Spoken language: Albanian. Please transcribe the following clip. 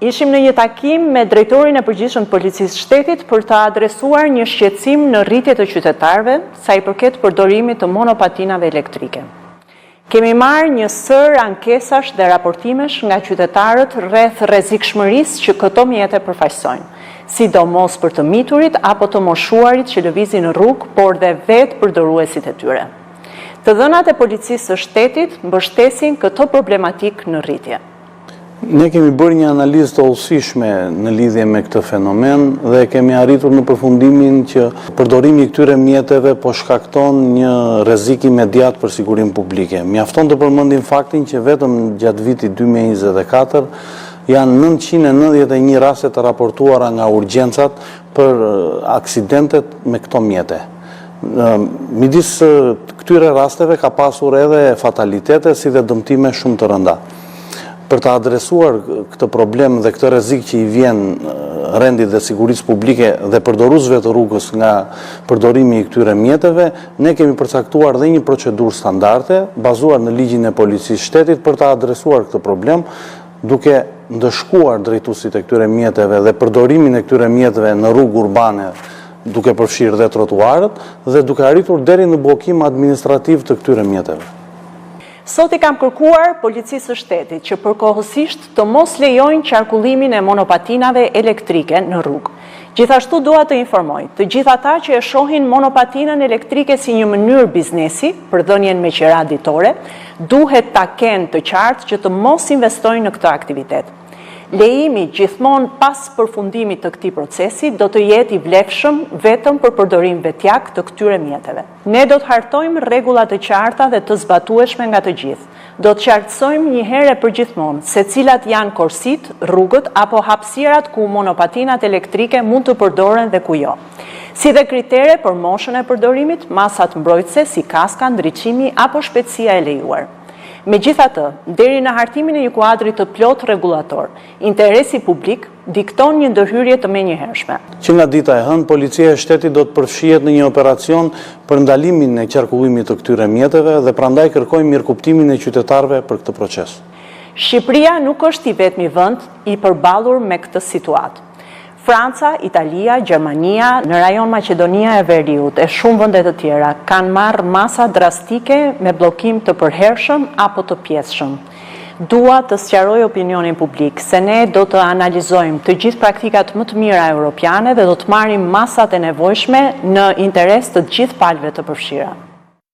Ishim në një takim me drejtorin e përgjithshëm të Policisë Shtetit për të adresuar një shqetësim në rritje të qytetarëve sa i përket përdorimit të monopatinave elektrike. Kemi marrë një sër ankesash dhe raportimesh nga qytetarët rreth rrezikshmërisë që këto mjete përfaqësojnë, sidomos për të miturit apo të moshuarit që lëvizin në rrugë, por dhe vetë përdoruesit e tyre. Të dhënat e Policisë së Shtetit mbështesin këto problematik në rritje. Ne kemi bërë një analizë të hollësishme në lidhje me këtë fenomen dhe kemi arritur në përfundimin që përdorimi i këtyre mjeteve po shkakton një rrezik imediat për sigurinë publike. Mjafton të përmendim faktin që vetëm gjatë vitit 2024 janë 991 raste të raportuara nga urgjencat për aksidentet me këto mjete. Midis këtyre rasteve ka pasur edhe fatalitete si dhe dëmtime shumë të rënda. Për të adresuar këtë problem dhe këtë rrezik që i vjen rendit dhe sigurisë publike dhe përdoruesve të rrugës nga përdorimi i këtyre mjeteve, ne kemi përcaktuar dhe një procedurë standarde bazuar në ligjin e Policisë Shtetit për të adresuar këtë problem, duke ndëshkuar drejtuesit e këtyre mjeteve dhe përdorimin e këtyre mjeteve në rrugë urbane, duke përfshirë dhe trotuarët dhe duke arritur deri në bllokim administrativ të këtyre mjeteve. Sot i kam kërkuar Policisë së Shtetit që përkohësisht të mos lejojnë qarkullimin e monopatinave elektrike në rrugë. Gjithashtu dua të informoj të gjithë ata që e shohin monopatinën elektrike si një mënyrë biznesi për dhënien me qira ditore, duhet ta kenë të qartë që të mos investojnë në këtë aktivitet. Lejimi gjithmonë pas përfundimit të këtij procesi do të jetë i vlefshëm vetëm për përdorim vetjak të këtyre mjeteve. Ne do të hartojmë rregulla të qarta dhe të zbatueshme nga të gjithë. Do të qartësojmë një herë për gjithmonë se cilat janë korsit, rrugët apo hapësirat ku monopatinat elektrike mund të përdoren dhe ku jo. Si dhe kritere për moshën e përdorimit, masat mbrojtëse si kaska, ndriçimi apo shpejtësia e lejuar. Megjithatë, deri në hartimin e një kuadri të plot rregullator, interesi publik dikton një ndërhyrje të menjëhershme. Që nga dita e hënë, Policia e Shtetit do të përfshihet në një operacion për ndalimin e qarkullimit të këtyre mjeteve dhe prandaj kërkojmë mirëkuptimin e qytetarëve për këtë proces. Shqipëria nuk është i vetmi vend i përballur me këtë situatë. Franca, Italia, Gjermania, në rajon Maqedonia e Veriut e shumë vende të tjera kanë marrë masa drastike me bllokim të përhershëm apo të pjesshëm. Dua të sqaroj opinionin publik se ne do të analizojmë të gjithë praktikat më të mira europiane dhe do të marrim masat e nevojshme në interes të gjithë palëve të përfshira.